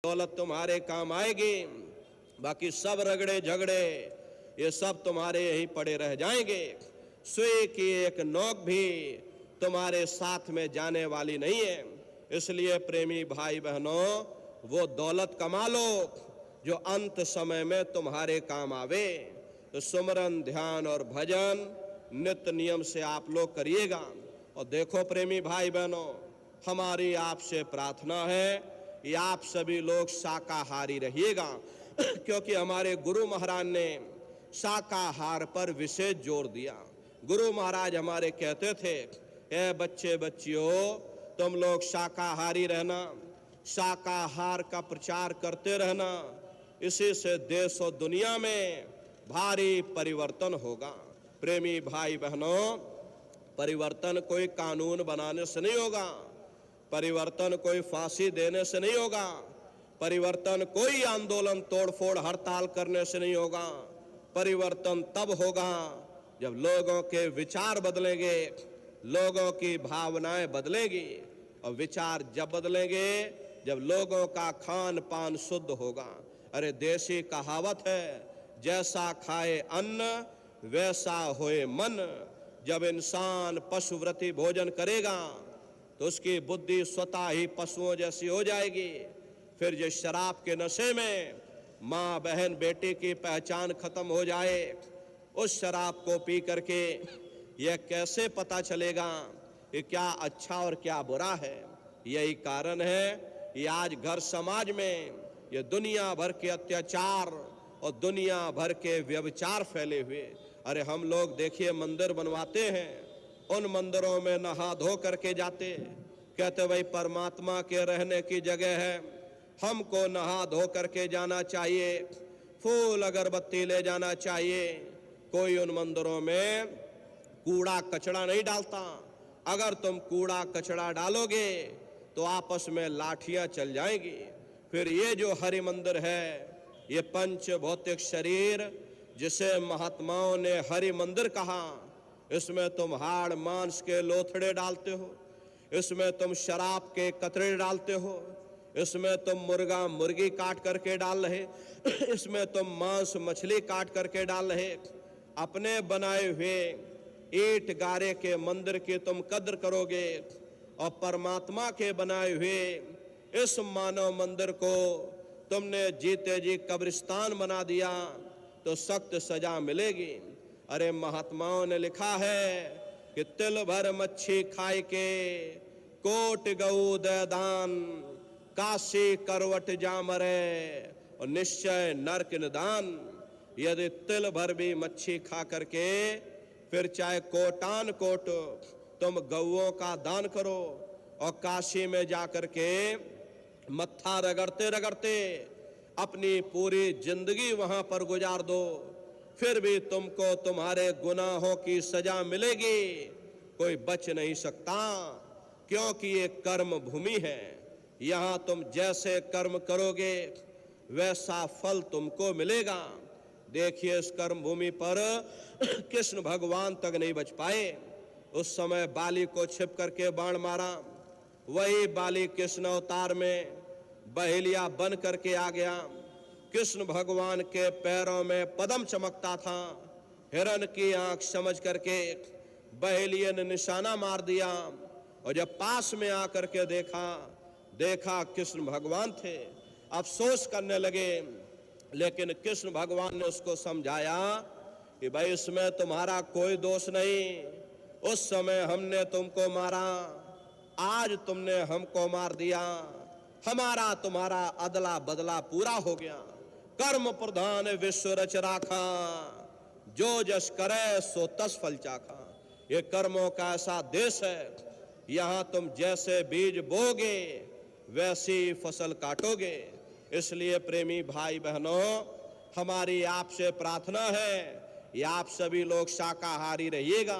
दौलत तुम्हारे काम आएगी, बाकी सब रगड़े झगड़े ये सब तुम्हारे यहीं पड़े रह जाएंगे। सुई की एक नोक भी तुम्हारे साथ में जाने वाली नहीं है। इसलिए प्रेमी भाई बहनों, वो दौलत कमा लो जो अंत समय में तुम्हारे काम आवे। तो सुमरन, ध्यान और भजन नित्य नियम से आप लोग करिएगा। और देखो प्रेमी भाई बहनों, हमारी आपसे प्रार्थना है कि आप सभी लोग शाकाहारी रहिएगा, क्योंकि हमारे गुरु महाराज ने शाकाहार पर विशेष जोर दिया। गुरु महाराज हमारे कहते थे, ए बच्चे बच्चियों, तुम लोग शाकाहारी रहना, शाकाहार का प्रचार करते रहना, इसी से देश और दुनिया में भारी परिवर्तन होगा। प्रेमी भाई बहनों, परिवर्तन कोई कानून बनाने से नहीं होगा, परिवर्तन कोई फांसी देने से नहीं होगा, परिवर्तन कोई आंदोलन, तोड़फोड़, हड़ताल करने से नहीं होगा। परिवर्तन तब होगा जब लोगों के विचार बदलेंगे, लोगों की भावनाएं बदलेगी। और विचार जब बदलेंगे जब लोगों का खान पान शुद्ध होगा। अरे देसी कहावत है, जैसा खाए अन्न वैसा होए मन। जब इंसान पशुव्रती भोजन करेगा तो उसकी बुद्धि स्वतः ही पशुओं जैसी हो जाएगी। फिर जो शराब के नशे में माँ बहन बेटी की पहचान खत्म हो जाए, उस शराब को पी करके यह कैसे पता चलेगा कि क्या अच्छा और क्या बुरा है। यही कारण है कि आज घर समाज में ये दुनिया भर के अत्याचार और दुनिया भर के व्यभिचार फैले हुए। अरे हम लोग देखिए मंदिर बनवाते हैं, उन मंदिरों में नहा धो करके जाते, कहते भाई परमात्मा के रहने की जगह है, हमको नहा धो करके जाना चाहिए, फूल अगरबत्ती ले जाना चाहिए। कोई उन मंदिरों में कूड़ा कचड़ा नहीं डालता। अगर तुम कूड़ा कचड़ा डालोगे तो आपस में लाठियां चल जाएंगी। फिर ये जो हरि मंदिर है, ये पंच भौतिक शरीर जिसे महात्माओं ने हरि मंदिर कहा, इसमें तुम हाड़ मांस के लोथड़े डालते हो, इसमें तुम शराब के कतरे डालते हो, इसमें तुम मुर्गा मुर्गी काट करके डाल रहे, इसमें तुम मांस मछली काट करके डाल रहे। अपने बनाए हुए ईंट गारे के मंदिर की तुम कद्र करोगे और परमात्मा के बनाए हुए इस मानव मंदिर को तुमने जीते जी कब्रिस्तान बना दिया तो सख्त सजा मिलेगी। अरे महात्माओं ने लिखा है कि तिल भर मच्छी खाए के कोट गऊ दे दान, काशी करवट जा मरे और निश्चय नरक निदान। यदि तिल भर भी मच्छी खा करके फिर चाहे कोटान कोट तुम गऊओं का दान करो और काशी में जा करके मत्था रगड़ते रगड़ते अपनी पूरी जिंदगी वहां पर गुजार दो, फिर भी तुमको तुम्हारे गुनाहों की सजा मिलेगी। कोई बच नहीं सकता, क्योंकि ये कर्म भूमि है। यहाँ तुम जैसे कर्म करोगे वैसा फल तुमको मिलेगा। देखिए इस कर्म भूमि पर कृष्ण भगवान तक नहीं बच पाए। उस समय बाली को छिप करके बाण मारा, वही बाली कृष्ण अवतार में बहेलिया बन करके आ गया। कृष्ण भगवान के पैरों में पद्म चमकता था, हिरण की आंख समझ करके बहेलिये ने निशाना मार दिया। और जब पास में आकर के देखा कृष्ण भगवान थे, अफसोस करने लगे। लेकिन कृष्ण भगवान ने उसको समझाया कि भाई इसमें तुम्हारा कोई दोष नहीं, उस समय हमने तुमको मारा, आज तुमने हमको मार दिया, हमारा तुम्हारा अदला बदला पूरा हो गया। कर्म प्रधान विश्व रच राखा, जो जस करे सो तस फल चाखा। ये कर्मों का ऐसा देश है, यहाँ तुम जैसे बीज बोगे वैसी फसल काटोगे। इसलिए प्रेमी भाई बहनों, हमारी आपसे प्रार्थना है कि आप सभी लोग शाकाहारी रहिएगा।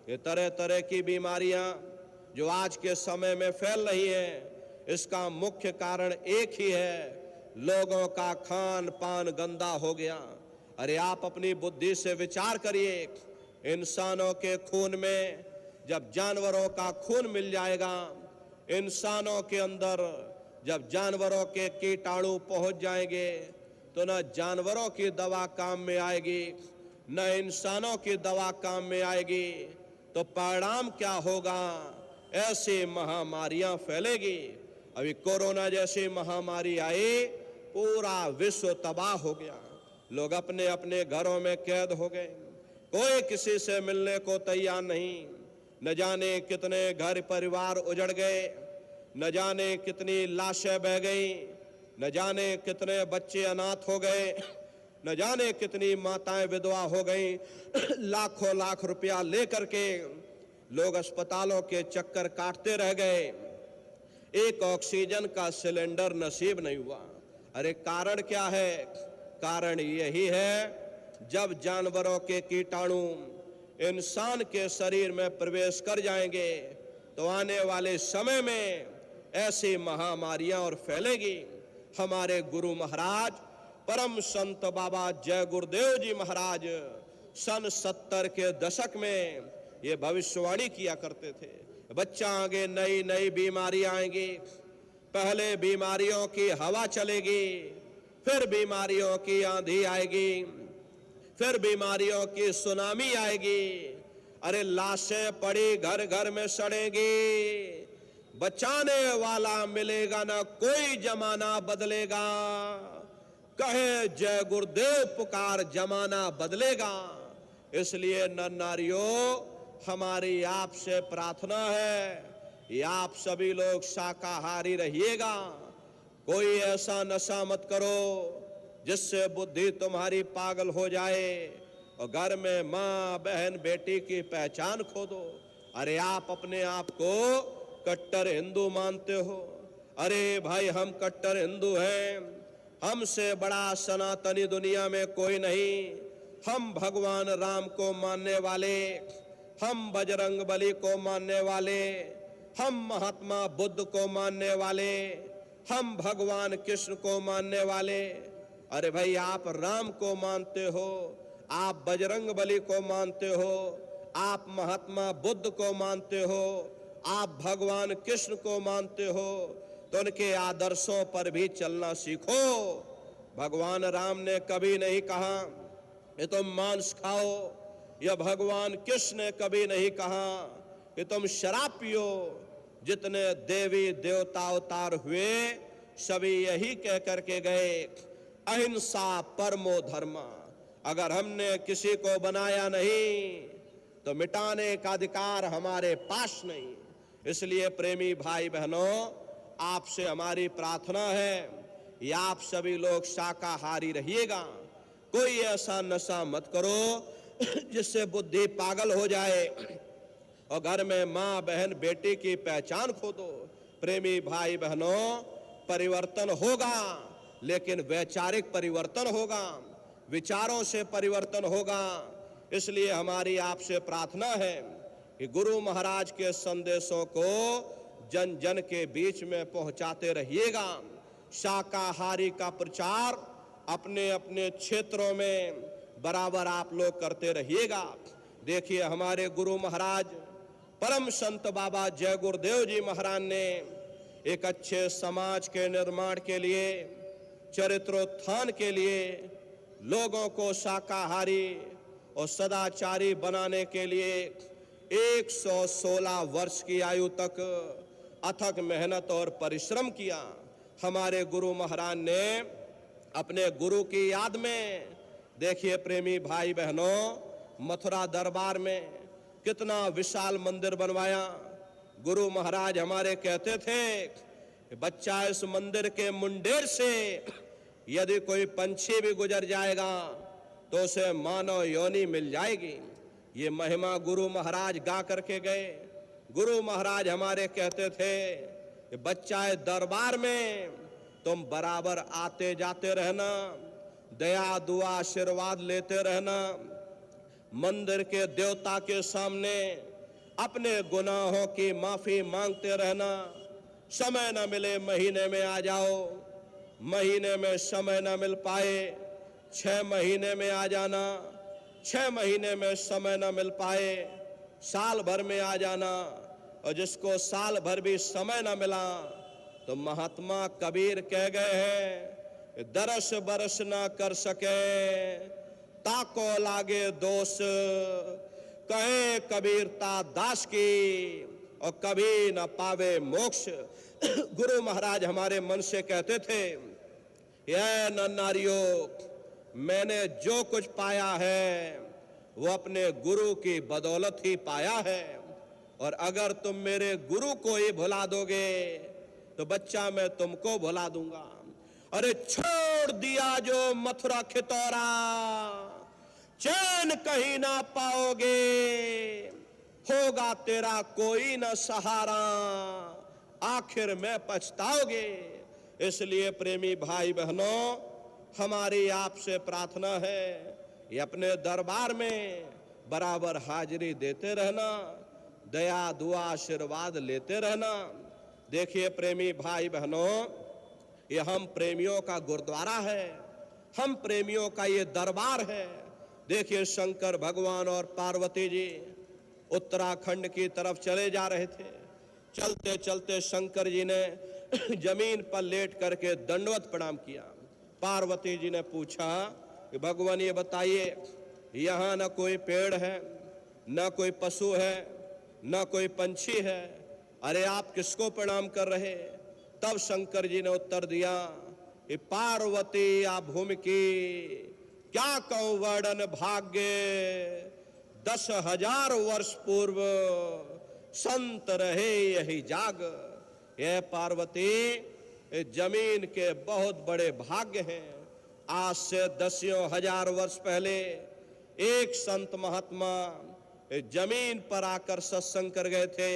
ये तरह तरह की बीमारियां जो आज के समय में फैल रही हैं, इसका मुख्य कारण एक ही है, लोगों का खान पान गंदा हो गया। अरे आप अपनी बुद्धि से विचार करिए, इंसानों के खून में जब जानवरों का खून मिल जाएगा, इंसानों के अंदर जब जानवरों के कीटाणु पहुंच जाएंगे तो न जानवरों की दवा काम में आएगी, न इंसानों की दवा काम में आएगी। तो परिणाम क्या होगा? ऐसी महामारियां फैलेगी। अभी कोरोना जैसी महामारी आई, पूरा विश्व तबाह हो गया, लोग अपने अपने घरों में कैद हो गए, कोई किसी से मिलने को तैयार नहीं। न जाने कितने घर परिवार उजड़ गए, न जाने कितनी लाशें बह गई, न जाने कितने बच्चे अनाथ हो गए, न जाने कितनी माताएं विधवा हो गई। लाखों लाख रुपया लेकर के लोग अस्पतालों के चक्कर काटते रह गए, एक ऑक्सीजन का सिलेंडर नसीब नहीं हुआ। अरे कारण क्या है? कारण यही है, जब जानवरों के कीटाणु इंसान के शरीर में प्रवेश कर जाएंगे तो आने वाले समय में ऐसी महामारियां और फैलेगी। हमारे गुरु महाराज परम संत बाबा जय गुरुदेव जी महाराज सन 70 के दशक में ये भविष्यवाणी किया करते थे, बच्चा आगे नई नई बीमारी आएंगी। पहले बीमारियों की हवा चलेगी, फिर बीमारियों की आंधी आएगी, फिर बीमारियों की सुनामी आएगी। अरे लाशें पड़ी घर घर में सड़ेंगी, बचाने वाला मिलेगा ना कोई, जमाना बदलेगा। कहे जय गुरुदेव पुकार, जमाना बदलेगा। इसलिए नर नारियों, हमारी आपसे प्रार्थना है, ये आप सभी लोग शाकाहारी रहिएगा। कोई ऐसा नशा मत करो जिससे बुद्धि तुम्हारी पागल हो जाए और घर में माँ बहन बेटी की पहचान खो दो। अरे आप अपने आप को कट्टर हिंदू मानते हो, अरे भाई हम कट्टर हिंदू हैं, हमसे बड़ा सनातनी दुनिया में कोई नहीं। हम भगवान राम को मानने वाले, हम बजरंग बली को मानने वाले, हम महात्मा बुद्ध को मानने वाले, हम भगवान कृष्ण को मानने वाले। अरे भाई आप राम को मानते हो, आप बजरंग बली को मानते हो, आप महात्मा बुद्ध को मानते हो, आप भगवान कृष्ण को मानते हो, तो उनके आदर्शों पर भी चलना सीखो। भगवान राम ने कभी नहीं कहा कि तुम मांस खाओ, या भगवान कृष्ण ने कभी नहीं कहा कि तुम शराब पियो। जितने देवी देवता अवतार हुए सभी यही कह करके गए, अहिंसा परमो धर्म। अगर हमने किसी को बनाया नहीं तो मिटाने का अधिकार हमारे पास नहीं। इसलिए प्रेमी भाई बहनों, आपसे हमारी प्रार्थना है, या आप सभी लोग शाकाहारी रहिएगा। कोई ऐसा नशा मत करो जिससे बुद्धि पागल हो जाए और घर में माँ बहन बेटी की पहचान खो दो। प्रेमी भाई बहनों, परिवर्तन होगा, लेकिन वैचारिक परिवर्तन होगा, विचारों से परिवर्तन होगा। इसलिए हमारी आपसे प्रार्थना है कि गुरु महाराज के संदेशों को जन जन के बीच में पहुंचाते रहिएगा। शाकाहारी का प्रचार अपने अपने क्षेत्रों में बराबर आप लोग करते रहिएगा। देखिए हमारे गुरु महाराज परम संत बाबा जय गुरुदेव जी महाराज ने एक अच्छे समाज के निर्माण के लिए, चरित्रोत्थान के लिए, लोगों को शाकाहारी और सदाचारी बनाने के लिए 116 वर्ष की आयु तक अथक मेहनत और परिश्रम किया। हमारे गुरु महाराज ने अपने गुरु की याद में, देखिए प्रेमी भाई बहनों, मथुरा दरबार में कितना विशाल मंदिर बनवाया। गुरु महाराज हमारे कहते थे कि बच्चा, इस मंदिर के मुंडेर से यदि कोई पंछी भी गुजर जाएगा तो उसे मानव योनि मिल जाएगी। ये महिमा गुरु महाराज गा करके गए। गुरु महाराज हमारे कहते थे कि बच्चा, इस दरबार में तुम बराबर आते जाते रहना, दया दुआ आशीर्वाद लेते रहना। मंदिर के देवता के सामने अपने गुनाहों की माफी मांगते रहना। समय न मिले महीने में आ जाओ, महीने में समय न मिल पाए 6 महीने में आ जाना, 6 महीने में समय न मिल पाए साल भर में आ जाना, और जिसको साल भर भी समय न मिला तो महात्मा कबीर कह गए हैं, दरस बरस ना कर सके ताको लागे दोष, कहे कबीरता दास की और कभी न पावे मोक्ष। गुरु महाराज हमारे मन से कहते थे, ये नन्नारियों, मैंने जो कुछ पाया है वो अपने गुरु की बदौलत ही पाया है, और अगर तुम मेरे गुरु को ही भुला दोगे तो बच्चा मैं तुमको भुला दूंगा। अरे छोड़ दिया जो मथुरा खितौरा, चैन कहीं ना पाओगे, होगा तेरा कोई न सहारा, आखिर में पछताओगे। इसलिए प्रेमी भाई बहनों, हमारी आपसे प्रार्थना है, ये अपने दरबार में बराबर हाजिरी देते रहना, दया दुआ आशीर्वाद लेते रहना। देखिए प्रेमी भाई बहनों, ये हम प्रेमियों का गुरुद्वारा है, हम प्रेमियों का ये दरबार है। देखिए शंकर भगवान और पार्वती जी उत्तराखंड की तरफ चले जा रहे थे। चलते चलते शंकर जी ने जमीन पर लेट करके दंडवत प्रणाम किया। पार्वती जी ने पूछा कि भगवान ये बताइए, यहाँ न कोई पेड़ है, न कोई पशु है, न कोई पंछी है, अरे आप किसको प्रणाम कर रहे? तब शंकर जी ने उत्तर दिया कि पार्वती आ भूमि की क्या कहूं वर्णन भाग्य, 10,000 वर्ष पूर्व संत रहे यही जाग। यह पार्वती जमीन के बहुत बड़े भाग्य हैं। आज से 10,000 वर्ष पहले एक संत महात्मा जमीन पर आकर सत्संग कर गए थे।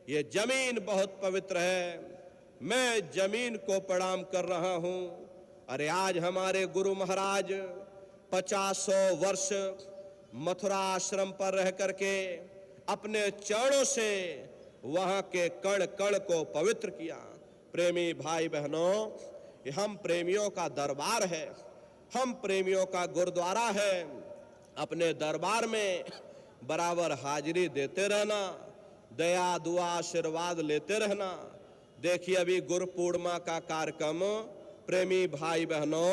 ये जमीन बहुत पवित्र है, मैं जमीन को प्रणाम कर रहा हूं। अरे आज हमारे गुरु महाराज 50 वर्ष मथुरा आश्रम पर रह करके अपने चरणों से वहां के कण कण को पवित्र किया। प्रेमी भाई बहनों, हम प्रेमियों का दरबार है, हम प्रेमियों का गुरुद्वारा है। अपने दरबार में बराबर हाजिरी देते रहना, दया दुआ आशीर्वाद लेते रहना। देखिए अभी गुरु पूर्णिमा का कार्यक्रम प्रेमी भाई बहनों